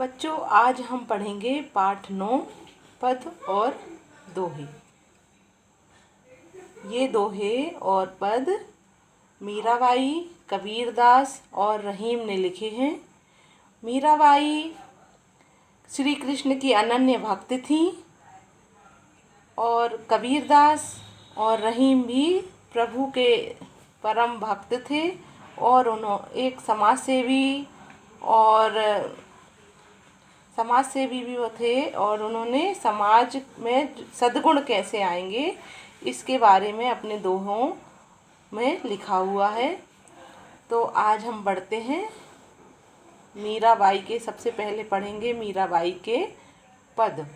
बच्चों, आज हम पढ़ेंगे पाठ 9 पद और दोहे। ये दोहे और पद मीराबाई, कबीरदास और रहीम ने लिखे हैं। मीराबाई श्री कृष्ण की अनन्य भक्त थी और कबीरदास और रहीम भी प्रभु के परम भक्त थे और उन्होंने एक समाज सेवी भी वो थे और उन्होंने समाज में सद्गुण कैसे आएंगे इसके बारे में अपने दोहों में लिखा हुआ है। तो आज हम पढ़ते हैं मीराबाई के। सबसे पहले पढ़ेंगे मीराबाई के पद।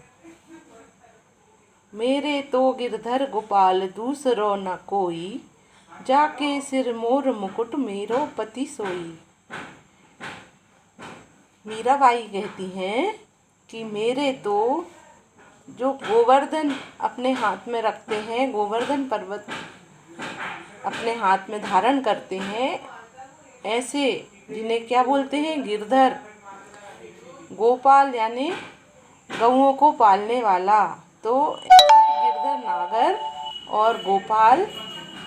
मेरे तो गिरधर गोपाल दूसरो न कोई, जाके सिर मोर मुकुट मेरो पति सोई। मीराबाई कहती हैं कि मेरे तो जो गोवर्धन अपने हाथ में रखते हैं, गोवर्धन पर्वत अपने हाथ में धारण करते हैं, ऐसे जिन्हें क्या बोलते हैं? गिरधर। गोपाल यानी गौओं को पालने वाला। तो गिरधर नागर और गोपाल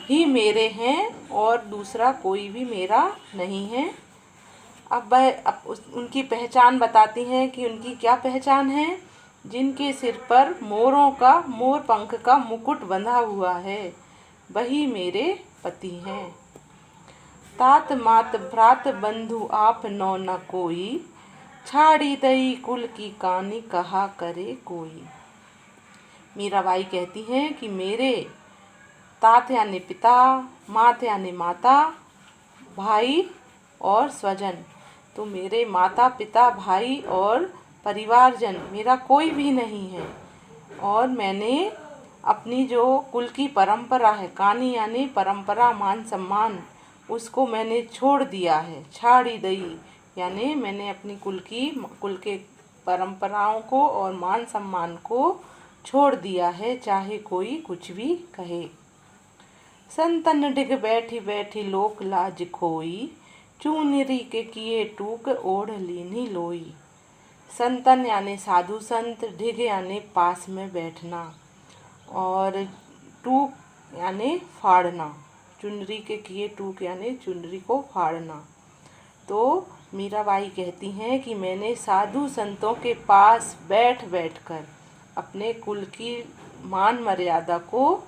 ही मेरे हैं और दूसरा कोई भी मेरा नहीं है। अब उनकी पहचान बताती हैं कि उनकी क्या पहचान है। जिनके सिर पर मोर पंख का मुकुट बंधा हुआ है, वही मेरे पति हैं। तात मात भ्रात बंधु आप नौ न कोई, छाड़ी दई कुल की कहानी कहा करे कोई। मीराबाई कहती हैं कि मेरे तात यानी पिता, मात यानी माता, भाई और स्वजन, तो मेरे माता पिता भाई और परिवारजन मेरा कोई भी नहीं है। और मैंने अपनी जो कुल की परंपरा है, कानी यानी परंपरा, मान सम्मान, उसको मैंने छोड़ दिया है। छाड़ी दई यानी मैंने अपनी कुल के परंपराओं को और मान सम्मान को छोड़ दिया है, चाहे कोई कुछ भी कहे। संतन डिग बैठी बैठी लोक लाज खोई, चूनिरी के किए टूक ओढ़ लीनी लोई। संतन यानी साधु संत, ढिग यानी पास में बैठना और टूक यानी फाड़ना। चुनरी के किए टूक यानी चुनरी को फाड़ना। तो मीराबाई कहती हैं कि मैंने साधु संतों के पास बैठ कर अपने कुल की मान मर्यादा को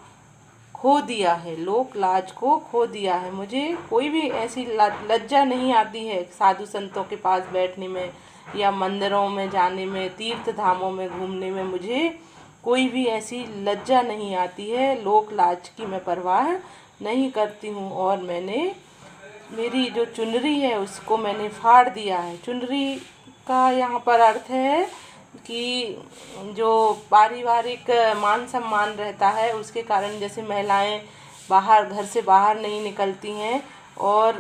खो दिया है, लोक लाज को खो दिया है। मुझे कोई भी ऐसी लज्जा नहीं आती है साधु संतों के पास बैठने में या मंदिरों में जाने में, तीर्थ धामों में घूमने में। मुझे कोई भी ऐसी लज्जा नहीं आती है। लोक लाज की मैं परवाह नहीं करती हूँ और मेरी जो चुनरी है उसको मैंने फाड़ दिया है। चुनरी का यहाँ पर अर्थ है कि जो पारिवारिक मान सम्मान रहता है उसके कारण, जैसे महिलाएं घर से बाहर नहीं निकलती हैं और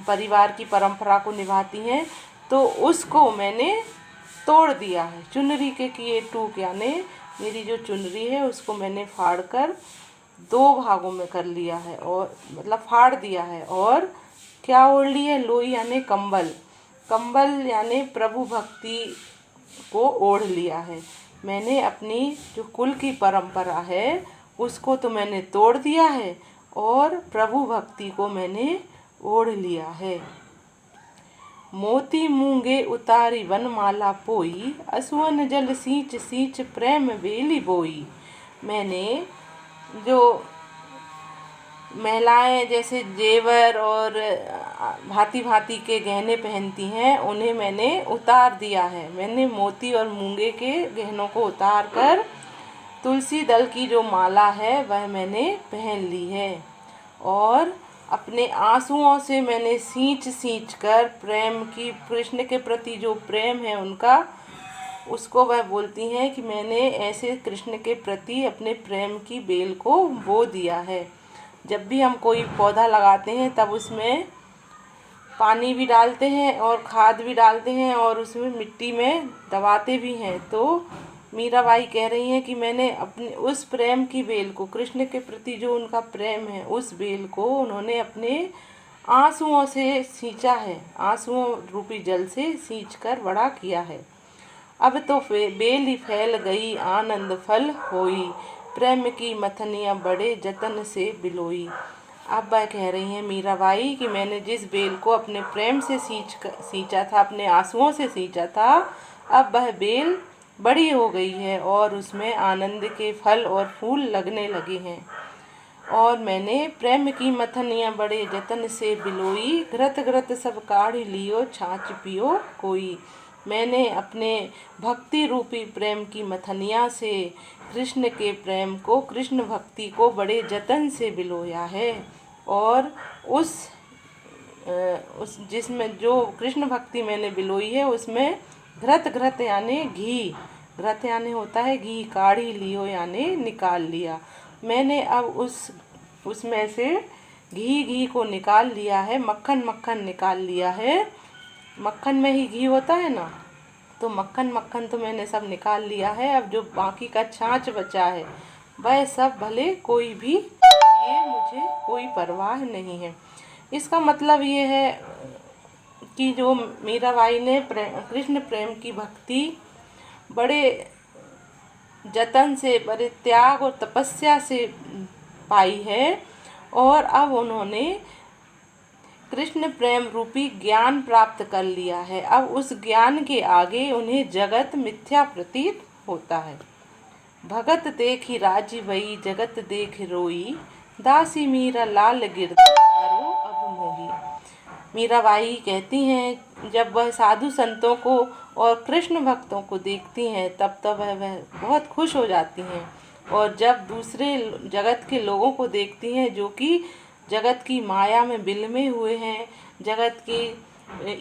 परिवार की परंपरा को निभाती हैं, तो उसको मैंने तोड़ दिया है। चुनरी के किए टूक यानी मेरी जो चुनरी है उसको मैंने फाड़ कर 2 भागों में कर लिया है, और मतलब फाड़ दिया है। और क्या ओढ़ ली है? लोई यानी कंबल। कंबल यानी प्रभु भक्ति को ओढ़ लिया है। मैंने अपनी जो कुल की परंपरा है उसको तो मैंने तोड़ दिया है और प्रभु भक्ति को मैंने ओढ़ लिया है। मोती मूंगे उतारी वनमाला पोई, असुवन जल सींच सींच प्रेम बेली बोई। मैंने जो महिलाएं जैसे जेवर और भांति भांति के गहने पहनती हैं उन्हें मैंने उतार दिया है। मैंने मोती और मूंगे के गहनों को उतार कर तुलसी दल की जो माला है वह मैंने पहन ली है। और अपने आंसुओं से मैंने सींच कर कृष्ण के प्रति जो प्रेम है उनका, उसको वह बोलती हैं कि मैंने ऐसे कृष्ण के प्रति अपने प्रेम की बेल को बो दिया है। जब भी हम कोई पौधा लगाते हैं तब उसमें पानी भी डालते हैं और खाद भी डालते हैं और उसमें मिट्टी में दबाते भी हैं। तो मीराबाई कह रही हैं कि मैंने अपने उस प्रेम की बेल को, कृष्ण के प्रति जो उनका प्रेम है, उस बेल को उन्होंने अपने आंसुओं से सींचा है, आंसुओं रूपी जल से सींच कर बड़ा किया है। अब तो बेली फैल गई आनंद फल होई, प्रेम की मथनियाँ बड़े जतन से बिलोई। अब वह कह रही हैं मीराबाई कि मैंने जिस बेल को अपने प्रेम से सींचा था, अपने आंसुओं से सींचा था, अब वह बेल बड़ी हो गई है और उसमें आनंद के फल और फूल लगने लगे हैं। और मैंने प्रेम की मथनियाँ बड़े जतन से बिलोई, घृत घृत सब काढ़ लियो छाछ पियो कोई। मैंने अपने भक्ति रूपी प्रेम की मथनिया से कृष्ण के प्रेम को, कृष्ण भक्ति को बड़े जतन से बिलोया है। और उस जिसमें जो कृष्ण भक्ति मैंने बिलोई है उसमें घृत घृत यानी घी, घृत यानी होता है घी, काढ़ी लियो यानी निकाल लिया। मैंने अब उसमें से घी को निकाल लिया है, मक्खन निकाल लिया है। मक्खन में ही घी होता है ना, तो मक्खन तो मैंने सब निकाल लिया है। अब जो बाकी का छाछ बचा है वह सब भले कोई भी ये मुझे कोई परवाह नहीं है। इसका मतलब ये है कि जो मीराबाई ने कृष्ण प्रेम की भक्ति बड़े जतन से, बड़े त्याग और तपस्या से पाई है, और अब उन्होंने कृष्ण प्रेम रूपी ज्ञान प्राप्त कर लिया है। अब उस ज्ञान के आगे उन्हें जगत मिथ्या प्रतीत होता है। भगत देखी राजी भई जगत देख रोई, दासी मीरा लाल गिरधर सारो अब मोही। मीराबाई कहती हैं जब वह साधु संतों को और कृष्ण भक्तों को देखती हैं तब वह बहुत खुश हो जाती हैं, और जब दूसरे जगत के लोगों को देखती हैं जो कि जगत की माया में बिलमे हुए हैं, जगत की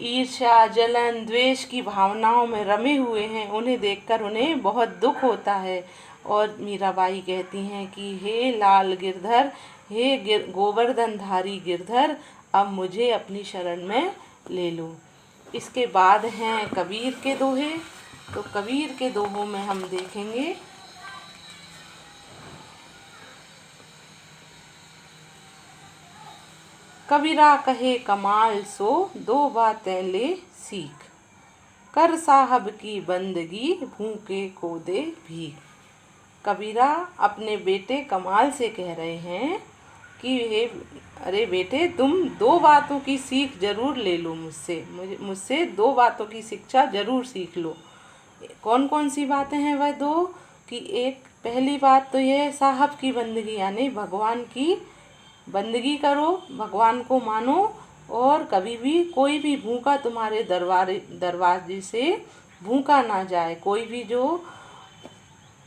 ईर्ष्या जलन द्वेष की भावनाओं में रमे हुए हैं, उन्हें देखकर उन्हें बहुत दुख होता है। और मीराबाई कहती हैं कि हे लाल गिरधर, हे गोवर्धनधारी गिरधर, अब मुझे अपनी शरण में ले लो। इसके बाद हैं कबीर के दोहे। तो कबीर के दोहों में हम देखेंगे कबीरा कहे कमाल सो दो बातें ले सीख, कर साहब की बंदगी भूखे को दे भीख। कबीरा अपने बेटे कमाल से कह रहे हैं कि हे अरे बेटे, तुम दो बातों की सीख जरूर ले लो मुझसे दो बातों की शिक्षा जरूर सीख लो। कौन कौन सी बातें हैं वह दो? कि एक पहली बात तो यह साहब की बंदगी यानी भगवान की बंदगी करो, भगवान को मानो, और कभी भी कोई भी भूखा तुम्हारे दरवाजे से भूखा ना जाए। कोई भी जो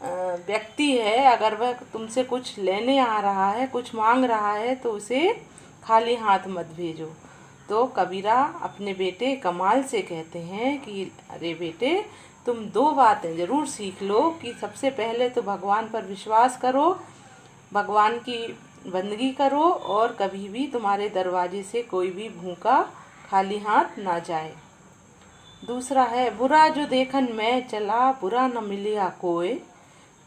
व्यक्ति है अगर वह तुमसे कुछ लेने आ रहा है, कुछ मांग रहा है, तो उसे खाली हाथ मत भेजो। तो कबीरा अपने बेटे कमाल से कहते हैं कि अरे बेटे, तुम दो बातें ज़रूर सीख लो कि सबसे पहले तो भगवान पर विश्वास करो, भगवान की बंदगी करो, और कभी भी तुम्हारे दरवाजे से कोई भी भूखा खाली हाथ ना जाए। दूसरा है बुरा जो देखन में चला बुरा न मिलिया कोय,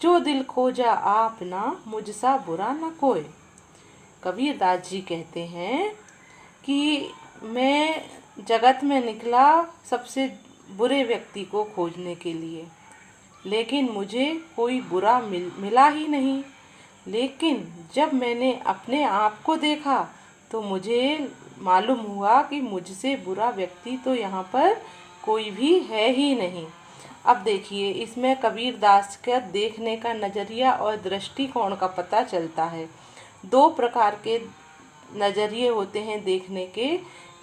जो दिल खोजा आप ना मुझसा बुरा न कोय। कबीर दास जी कहते हैं कि मैं जगत में निकला सबसे बुरे व्यक्ति को खोजने के लिए, लेकिन मुझे कोई बुरा मिला ही नहीं। लेकिन जब मैंने अपने आप को देखा तो मुझे मालूम हुआ कि मुझसे बुरा व्यक्ति तो यहाँ पर कोई भी है ही नहीं। अब देखिए, इसमें कबीर दास का देखने का नज़रिया और दृष्टिकोण का पता चलता है। दो प्रकार के नज़रिए होते हैं देखने के,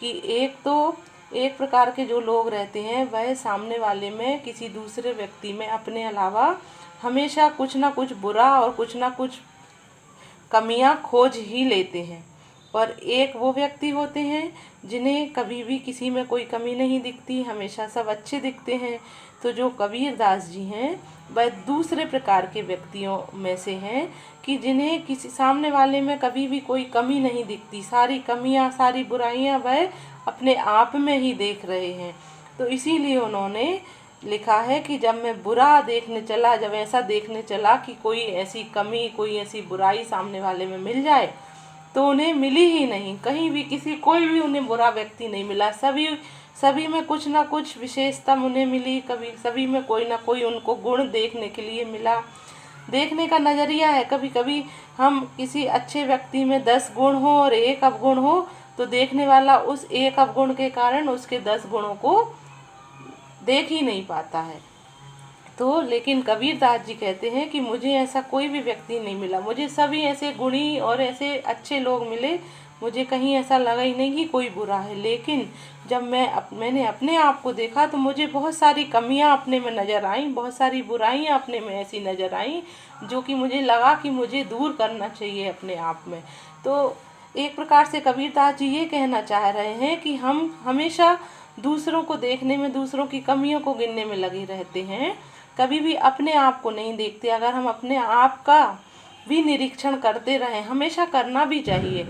कि एक प्रकार के जो लोग रहते हैं वह सामने वाले में, किसी दूसरे व्यक्ति में अपने अलावा हमेशा कुछ ना कुछ बुरा और कुछ ना कुछ कमियां खोज ही लेते हैं। और एक वो व्यक्ति होते हैं जिन्हें कभी भी किसी में कोई कमी नहीं दिखती, हमेशा सब अच्छे दिखते हैं। तो जो कबीर दास जी हैं वह दूसरे प्रकार के व्यक्तियों में से हैं कि जिन्हें किसी सामने वाले में कभी भी कोई कमी नहीं दिखती, सारी कमियां सारी बुराइयां वह अपने आप में ही देख रहे हैं। तो इसीलिए उन्होंने लिखा है कि जब मैं बुरा देखने चला, जब ऐसा देखने चला कि कोई ऐसी कमी, कोई ऐसी बुराई सामने वाले में मिल जाए, तो उन्हें मिली ही नहीं। कहीं भी कोई भी उन्हें बुरा व्यक्ति नहीं मिला। सभी में कुछ ना कुछ विशेषता उन्हें मिली, कभी सभी में कोई ना कोई उनको गुण देखने के लिए मिला। देखने का नज़रिया है, कभी कभी हम किसी अच्छे व्यक्ति में 10 गुण हो और 1 अवगुण हो, तो देखने वाला उस 1 अवगुण के कारण उसके 10 गुणों को देख ही नहीं पाता है। तो लेकिन कबीरदास जी कहते हैं कि मुझे ऐसा कोई भी व्यक्ति नहीं मिला, मुझे सभी ऐसे गुणी और ऐसे अच्छे लोग मिले, मुझे कहीं ऐसा लगा ही नहीं कि कोई बुरा है। लेकिन जब मैंने अपने आप को देखा तो मुझे बहुत सारी कमियां अपने में नज़र आईं, बहुत सारी बुराइयां अपने में ऐसी नज़र आईं जो कि मुझे लगा कि मुझे दूर करना चाहिए अपने आप में। तो एक प्रकार से कबीरदास जी ये कहना चाह रहे हैं कि हम हमेशा दूसरों को देखने में, दूसरों की कमियों को गिनने में लगे रहते हैं, कभी भी अपने आप को नहीं देखते। अगर हम अपने आप का भी निरीक्षण करते रहें, हमेशा करना भी चाहिए,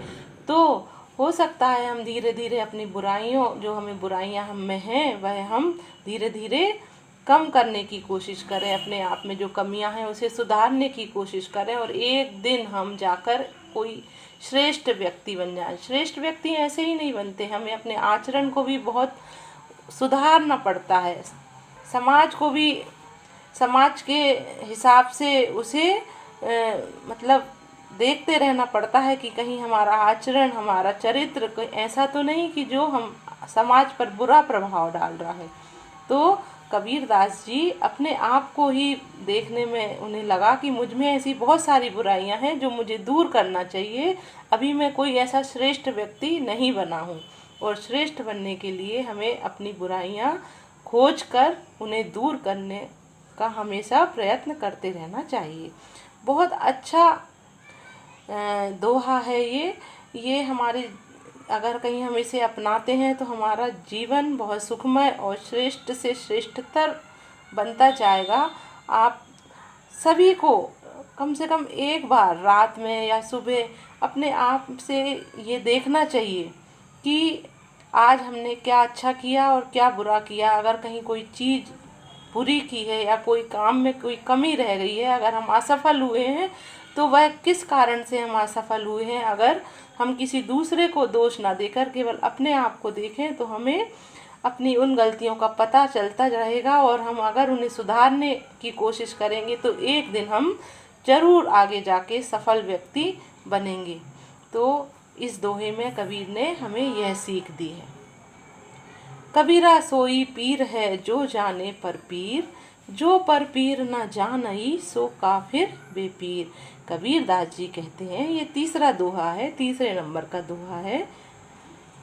तो हो सकता है हम धीरे धीरे अपनी बुराइयों, जो हमें बुराइयां हम में हैं, वह हम धीरे धीरे कम करने की कोशिश करें, अपने आप में जो कमियां हैं उसे सुधारने की कोशिश करें, और एक दिन हम जाकर कोई श्रेष्ठ व्यक्ति बन जाए। श्रेष्ठ व्यक्ति ऐसे ही नहीं बनते, हमें अपने आचरण को भी बहुत सुधारना पड़ता है, समाज को भी समाज के हिसाब से उसे मतलब देखते रहना पड़ता है कि कहीं हमारा आचरण, हमारा चरित्र कोई ऐसा तो नहीं कि जो हम समाज पर बुरा प्रभाव डाल रहा है। तो कबीरदास जी अपने आप को ही देखने में उन्हें लगा कि मुझ में ऐसी बहुत सारी बुराइयां हैं जो मुझे दूर करना चाहिए, अभी मैं कोई ऐसा श्रेष्ठ व्यक्ति नहीं बना हूँ, और श्रेष्ठ बनने के लिए हमें अपनी बुराइयां खोज कर उन्हें दूर करने का हमेशा प्रयत्न करते रहना चाहिए। बहुत अच्छा दोहा है ये हमारे, अगर कहीं हम इसे अपनाते हैं तो हमारा जीवन बहुत सुखमय और श्रेष्ठ से श्रेष्ठतर बनता जाएगा। आप सभी को कम से कम एक बार रात में या सुबह अपने आप से ये देखना चाहिए कि आज हमने क्या अच्छा किया और क्या बुरा किया। अगर कहीं कोई चीज़ बुरी की है या कोई काम में कोई कमी रह गई है, अगर हम असफल हुए हैं तो वह किस कारण से हम असफल हुए हैं। अगर हम किसी दूसरे को दोष ना देकर केवल अपने आप को देखें तो हमें अपनी उन गलतियों का पता चलता रहेगा, और हम अगर उन्हें सुधारने की कोशिश करेंगे तो एक दिन हम जरूर आगे जाके सफल व्यक्ति बनेंगे। तो इस दोहे में कबीर ने हमें यह सीख दी है। कबीरा सोई पीर है जो जाने पर पीर, जो पर पीर न जानई सो काफिर बेपीर। कबीरदास जी कहते हैं, ये तीसरा दोहा है, तीसरे नंबर का दोहा है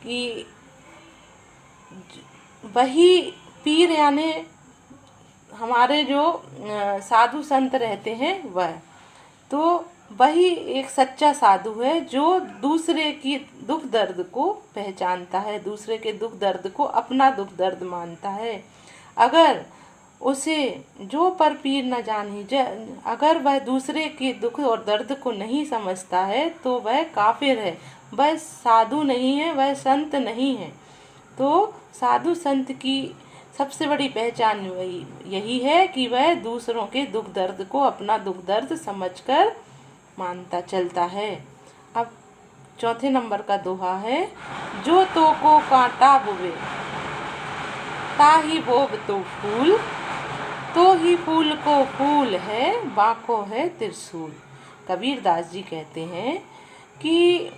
कि वही पीर यानी हमारे जो साधु संत रहते हैं वह, तो वही एक सच्चा साधु है जो दूसरे की दुख दर्द को पहचानता है, दूसरे के दुख दर्द को अपना दुख दर्द मानता है। अगर उसे जो पर पीर न जानी, अगर वह दूसरे के दुख और दर्द को नहीं समझता है तो वह काफिर है, वह साधु नहीं है, वह संत नहीं है। तो साधु संत की सबसे बड़ी पहचान यही है कि वह दूसरों के दुख दर्द को अपना दुख दर्द समझकर मानता चलता है। अब चौथे नंबर का दोहा है, जो तो को कांटा बुवे ताही बोब तो फूल, तो ही फूल को फूल है बाको है त्रिशूल। कबीरदास जी कहते हैं कि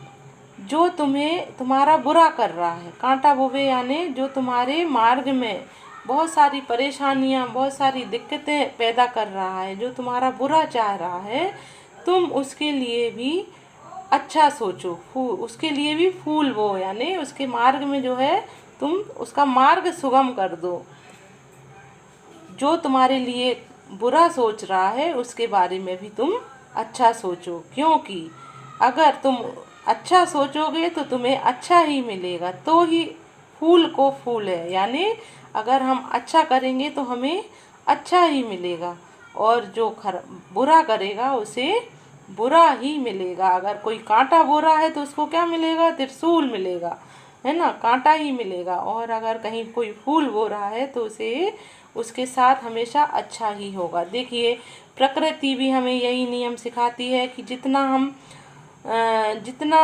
जो तुम्हारा बुरा कर रहा है, कांटा बोवे यानी जो तुम्हारे मार्ग में बहुत सारी परेशानियां, बहुत सारी दिक्कतें पैदा कर रहा है, जो तुम्हारा बुरा चाह रहा है, तुम उसके लिए भी अच्छा सोचो, उसके लिए भी फूल बो, यानी उसके मार्ग में जो है तुम उसका मार्ग सुगम कर दो। जो तुम्हारे लिए बुरा सोच रहा है उसके बारे में भी तुम अच्छा सोचो, क्योंकि अगर तुम अच्छा सोचोगे तो तुम्हें अच्छा ही मिलेगा, तो ही फूल को फूल है, यानी अगर हम अच्छा करेंगे तो हमें अच्छा ही मिलेगा, और जो बुरा करेगा उसे बुरा ही मिलेगा। अगर कोई कांटा बो रहा है तो उसको क्या मिलेगा? त्रिशूल मिलेगा, है ना, कांटा ही मिलेगा। और अगर कहीं कोई फूल बो रहा है तो उसे उसके साथ हमेशा अच्छा ही होगा। देखिए प्रकृति भी हमें यही नियम सिखाती है कि जितना हम जितना,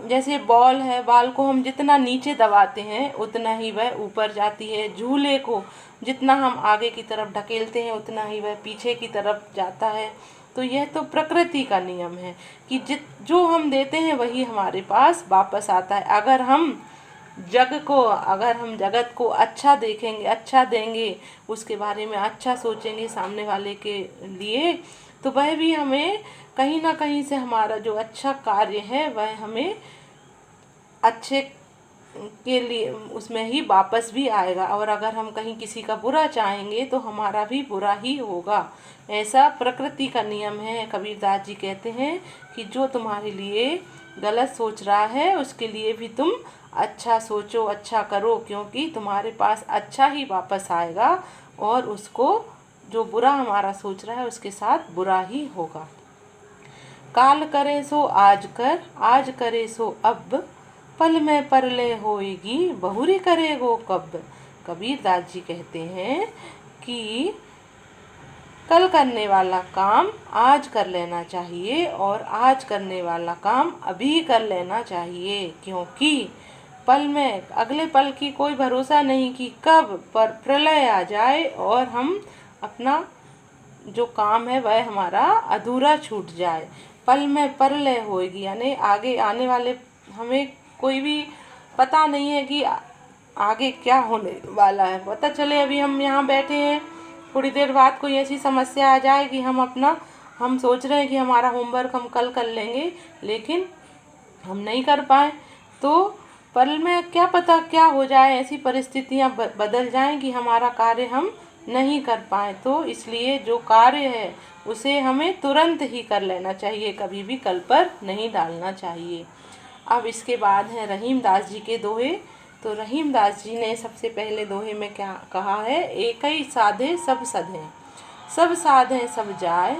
जैसे बॉल है, बॉल को हम जितना नीचे दबाते हैं उतना ही वह ऊपर जाती है। झूले को जितना हम आगे की तरफ ढकेलते हैं उतना ही वह पीछे की तरफ जाता है। तो यह तो प्रकृति का नियम है कि जो हम देते हैं वही हमारे पास वापस आता है। अगर हम जगत को अच्छा देखेंगे, अच्छा देंगे, उसके बारे में अच्छा सोचेंगे सामने वाले के लिए, तो वह भी हमें कहीं ना कहीं से हमारा जो अच्छा कार्य है वह हमें अच्छे के लिए उसमें ही वापस भी आएगा। और अगर हम कहीं किसी का बुरा चाहेंगे तो हमारा भी बुरा ही होगा। ऐसा प्रकृति का नियम है। कबीरदास जी कहते हैं कि जो तुम्हारे लिए गलत सोच रहा है उसके लिए भी तुम अच्छा सोचो, अच्छा करो, क्योंकि तुम्हारे पास अच्छा ही वापस आएगा और उसको, जो बुरा हमारा सोच रहा है, उसके साथ बुरा ही होगा। काल करे सो आज कर, आज करे सो अब, पल में परलय होएगी, बहुरी करेगो कब। कबीरदास जी कहते हैं कि कल करने वाला काम आज कर लेना चाहिए और आज करने वाला काम अभी कर लेना चाहिए, क्योंकि पल में, अगले पल की कोई भरोसा नहीं कि कब पर प्रलय आ जाए और हम अपना जो काम है वह हमारा अधूरा छूट जाए। पल में परलय होएगी, यानी आगे आने वाले हमें कोई भी पता नहीं है कि आगे क्या होने वाला है। पता चले अभी हम यहाँ बैठे हैं, थोड़ी देर बाद कोई ऐसी समस्या आ जाए कि हम सोच रहे हैं कि हमारा होमवर्क हम कल कर लेंगे, लेकिन हम नहीं कर पाए, तो पल में क्या पता क्या हो जाए, ऐसी परिस्थितियाँ बदल जाएं कि हमारा कार्य हम नहीं कर पाए। तो इसलिए जो कार्य है उसे हमें तुरंत ही कर लेना चाहिए, कभी भी कल पर नहीं डालना चाहिए। अब इसके बाद है रहीम दास जी के दोहे। तो रहीम दास जी ने सबसे पहले दोहे में क्या कहा है, एक ही साधे सब सधे, सब साधे सब जाए,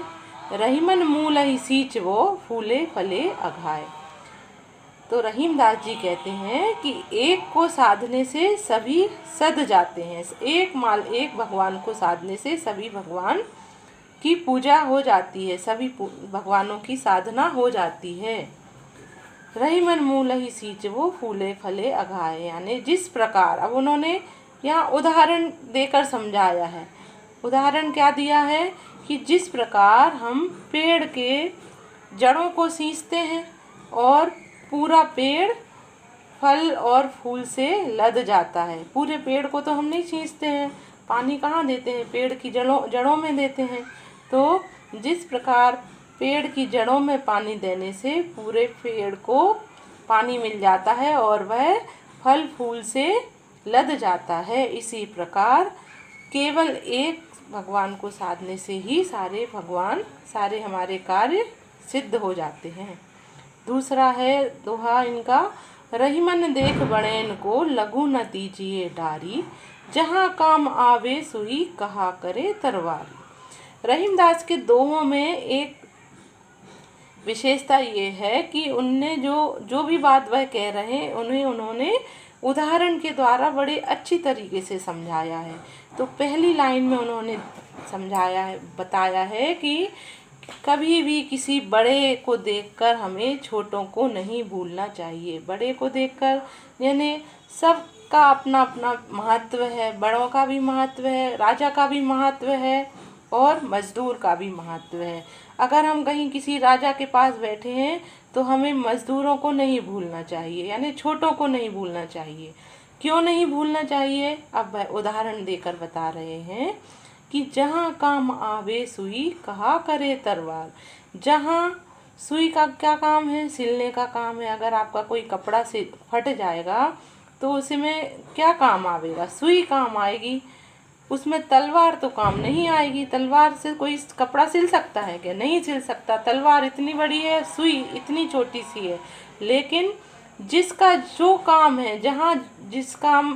रहीमन मूल ही सींच वो, फूले फले अघाए। तो रहीम दास जी कहते हैं कि एक को साधने से सभी सध जाते हैं, एक भगवान को साधने से सभी भगवान की पूजा हो जाती है, सभी भगवानों की साधना हो जाती है। रहीमन मूल ही सींच वो, फूले फले अघाए, यानी जिस प्रकार, अब उन्होंने यहाँ उदाहरण देकर समझाया है। उदाहरण क्या दिया है कि जिस प्रकार हम पेड़ के जड़ों को सींचते हैं और पूरा पेड़ फल और फूल से लद जाता है। पूरे पेड़ को तो हम नहीं सींचते हैं, पानी कहाँ देते हैं, पेड़ की जड़ों में देते हैं। तो जिस प्रकार पेड़ की जड़ों में पानी देने से पूरे पेड़ को पानी मिल जाता है और वह फल फूल से लद जाता है, इसी प्रकार केवल एक भगवान को साधने से ही सारे हमारे कार्य सिद्ध हो जाते हैं। दूसरा है दोहा इनका, रहीमन देख बड़ैन को, लघु न दीजिए डारी, जहाँ काम आवे सुई कहा करे तरवारी। रहीमदास के दोहों में एक विशेषता ये है कि उनने जो भी बात वह कह रहे हैं उन्होंने उदाहरण के द्वारा बड़े अच्छी तरीके से समझाया है। तो पहली लाइन में उन्होंने बताया है कि कभी भी किसी बड़े को देखकर हमें छोटों को नहीं भूलना चाहिए। बड़े को देखकर, यानी सबका अपना अपना महत्व है, बड़ों का भी महत्व है, राजा का भी महत्व है और मजदूर का भी महत्व है। अगर हम कहीं किसी राजा के पास बैठे हैं तो हमें मजदूरों को नहीं भूलना चाहिए, यानी छोटों को नहीं भूलना चाहिए। क्यों नहीं भूलना चाहिए, अब उदाहरण देकर बता रहे हैं कि जहाँ काम आवे सुई कहा करे तरवार। जहाँ सुई का क्या काम है, सिलने का काम है। अगर आपका कोई कपड़ा से फट जाएगा तो उसमें क्या काम आवेगा, सुई काम आएगी, उसमें तलवार तो काम नहीं आएगी। तलवार से कोई कपड़ा सिल सकता है क्या, नहीं सिल सकता। तलवार इतनी बड़ी है, सुई इतनी छोटी सी है। लेकिन जिसका जो काम है, जहाँ जिस काम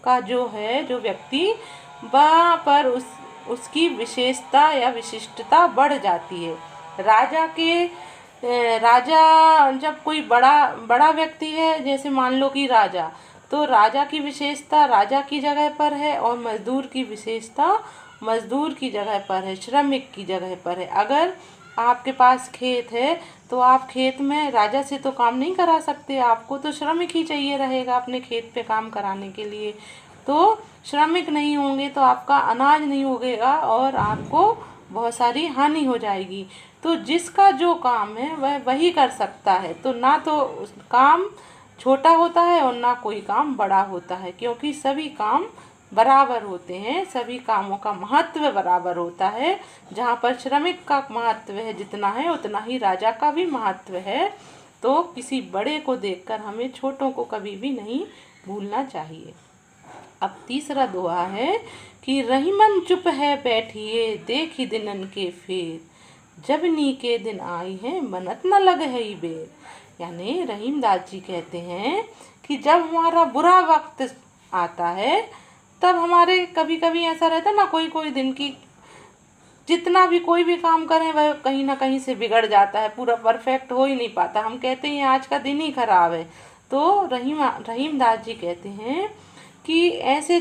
का जो है जो व्यक्ति, वहाँ पर उसकी विशेषता या विशिष्टता बढ़ जाती है। राजा जब कोई बड़ा व्यक्ति है, जैसे मान लो कि राजा, तो राजा की विशेषता राजा की जगह पर है और मजदूर की विशेषता मजदूर की जगह पर है, श्रमिक की जगह पर है। अगर आपके पास खेत है तो आप खेत में राजा से तो काम नहीं करा सकते, आपको तो श्रमिक ही चाहिए रहेगा अपने खेत पे काम कराने के लिए। तो श्रमिक नहीं होंगे तो आपका अनाज नहीं उगेगा और आपको बहुत सारी हानि हो जाएगी। तो जिसका जो काम है वह वही कर सकता है, तो ना तो काम छोटा होता है और ना कोई काम बड़ा होता है, क्योंकि सभी काम बराबर होते हैं, सभी कामों का महत्व बराबर होता है। जहाँ पर श्रमिक का महत्व है जितना है उतना ही राजा का भी महत्व है। तो किसी बड़े को देखकर हमें छोटों को कभी भी नहीं भूलना चाहिए। अब तीसरा दोहा है कि रहीमन चुप है बैठिए देखी दिनन के फेर, जब नी के दिन आई है मनत न लग है बेर। यानी रहीम दास जी कहते हैं कि जब हमारा बुरा वक्त आता है तब हमारे कभी कभी ऐसा रहता है ना, कोई कोई दिन की जितना भी कोई भी काम करें वह कहीं ना कहीं से बिगड़ जाता है, पूरा परफेक्ट हो ही नहीं पाता, हम कहते हैं आज का दिन ही खराब है। तो रहीम दास जी कहते हैं कि ऐसे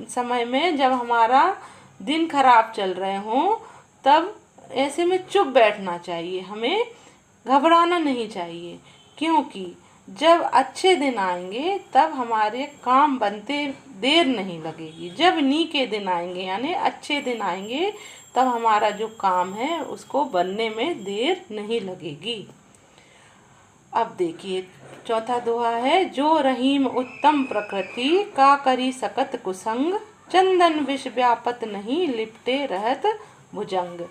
समय में जब हमारा दिन खराब चल रहे हों तब ऐसे में चुप बैठना चाहिए, हमें घबराना नहीं चाहिए, क्योंकि जब अच्छे दिन आएंगे तब हमारे काम बनते देर नहीं लगेगी। जब नी के दिन आएंगे यानी अच्छे दिन आएंगे तब हमारा जो काम है उसको बनने में देर नहीं लगेगी। अब देखिए चौथा दोहा है, जो रहीम उत्तम प्रकृति का करी सकत कुसंग, चंदन विष व्यापत नहीं लिपटे रहत भुजंग।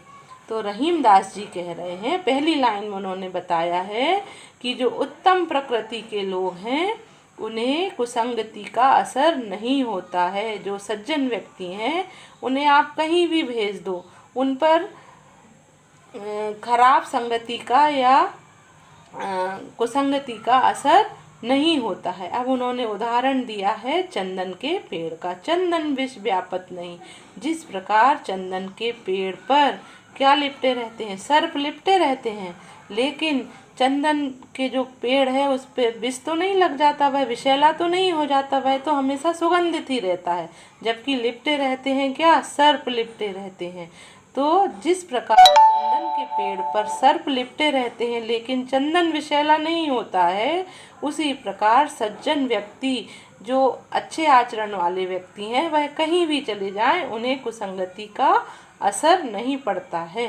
तो रहीम दास जी कह रहे हैं, पहली लाइन में उन्होंने बताया है कि जो उत्तम प्रकृति के लोग हैं उन्हें कुसंगति का असर नहीं होता है। जो सज्जन व्यक्ति हैं उन्हें आप कहीं भी भेज दो, उन पर खराब संगति का या कुसंगति का असर नहीं होता है। अब उन्होंने उदाहरण दिया है चंदन के पेड़ का। चंदन विष व्यापत नहीं, जिस प्रकार चंदन के पेड़ पर क्या लिपटे रहते हैं, सर्प लिपटे रहते हैं, लेकिन चंदन के जो पेड़ है उस पे विष तो नहीं लग जाता, वह विषैला तो नहीं हो जाता, वह तो हमेशा सुगंधित ही रहता है। जबकि लिपटे रहते हैं क्या, सर्प लिपटे रहते हैं। तो जिस प्रकार चंदन के पेड़ पर सर्प लिपटे रहते हैं लेकिन चंदन विषैला नहीं होता है, उसी प्रकार सज्जन व्यक्ति जो अच्छे आचरण वाले व्यक्ति हैं वह कहीं भी चले जाएं उन्हें कुसंगति का असर नहीं पड़ता है।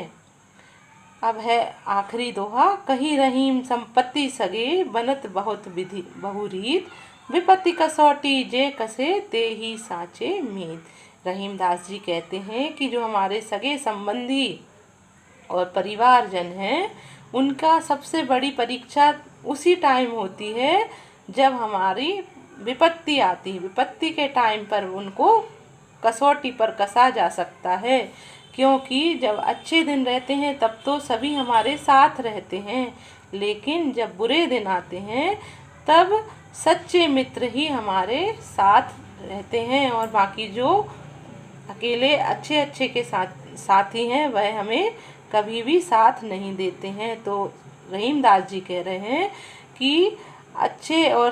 अब है आखिरी दोहा, कही रहीम संपत्ति सगे बनत बहुत विधि बहुरीत, विपत्ति कसौटी जे कसे ते ही साचे मीत। रहीम दास जी कहते हैं कि जो हमारे सगे संबंधी और परिवारजन हैं उनका सबसे बड़ी परीक्षा उसी टाइम होती है जब हमारी विपत्ति आती है। विपत्ति के टाइम पर उनको कसौटी पर कसा जा सकता है, क्योंकि जब अच्छे दिन रहते हैं तब तो सभी हमारे साथ रहते हैं, लेकिन जब बुरे दिन आते हैं तब सच्चे मित्र ही हमारे साथ रहते हैं और बाकी जो अकेले अच्छे के साथी हैं वह हमें कभी भी साथ नहीं देते हैं। तो रहीम दास जी कह रहे हैं कि अच्छे और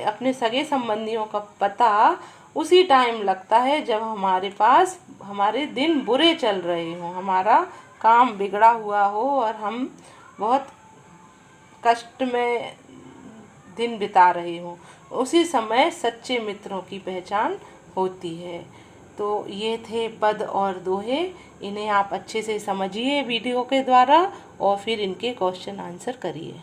अपने सगे संबंधियों का पता उसी टाइम लगता है जब हमारे पास हमारे दिन बुरे चल रहे हों, हमारा काम बिगड़ा हुआ हो और हम बहुत कष्ट में दिन बिता रहे हों, उसी समय सच्चे मित्रों की पहचान होती है। तो ये थे पद और दोहे, इन्हें आप अच्छे से समझिए वीडियो के द्वारा और फिर इनके क्वेश्चन आंसर करिए।